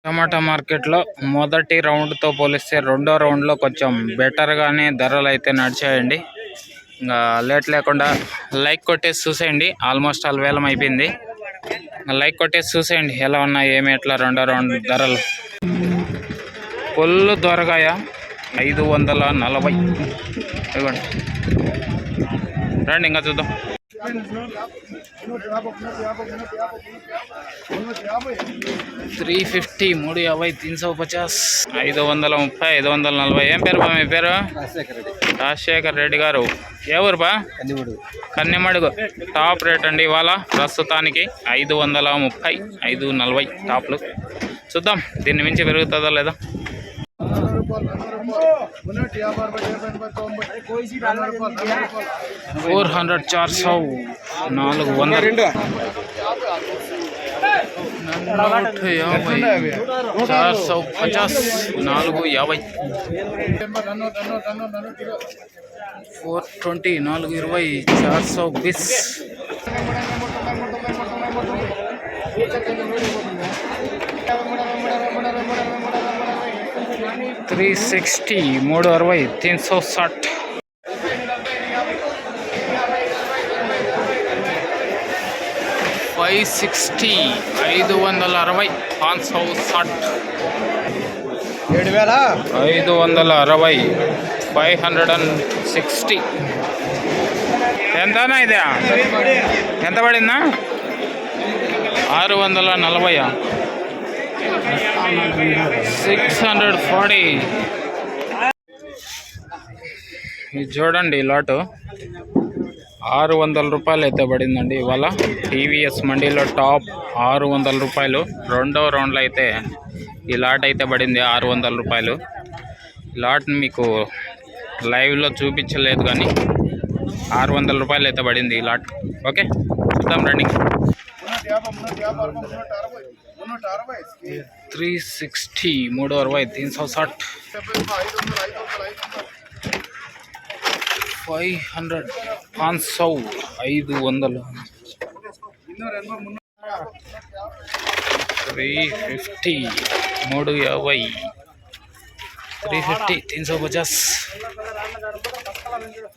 టమాటా మార్కెట్లో మొదటి రౌండ్తో పోలిస్తే రెండో రౌండ్లో కొంచెం బెటర్గానే ధరలు అయితే నడిచాయండి. ఇంకా లేట్ లేకుండా లైక్ కొట్టేసి చూసేయండి. ఆల్మోస్ట్ ఆల్ వేలం అయిపోయింది. లైక్ కొట్టేసి చూసేయండి ఎలా ఉన్నాయి ఏమి ఎట్లా రెండో రౌండ్ ధరలు. ఫుల్ దొరగాయ 540 ఇవ్వండి. రండి ఇంకా చూద్దాం. 350 350 350 530 540. ఏం పేరు బా మీ పేరు? రాజశేఖర్ రెడ్డి గారు. ఏ ఊరు బా? కన్నెమడుగు. టాప్ రేట్ అండి ఇవాళ ప్రస్తుతానికి 530 540 టాప్లు. చూద్దాం దీన్ని మించి పెరుగుతుందా లేదా. 400 400 450 450 420 420 420 360 360 360 560 560 560 560. ఎంతనా ఇదే? ఎంత పడిందా? 640 640. ఇది చూడండి లాటు 600 రూపాయలు అయితే పడిందండి ఇవాళ టీవీఎస్ మండీలో టాప్ 600 రూపాయలు. రెండో రౌండ్లో అయితే ఈ లాట్ అయితే పడింది 600 రూపాయలు. ఈ లాట్ని మీకు లైవ్లో చూపించలేదు కానీ 600 రూపాయలు అయితే పడింది ఈ లాట్. ఓకే చూద్దాం రండి. 360 360 360 500 500 350 350 350 350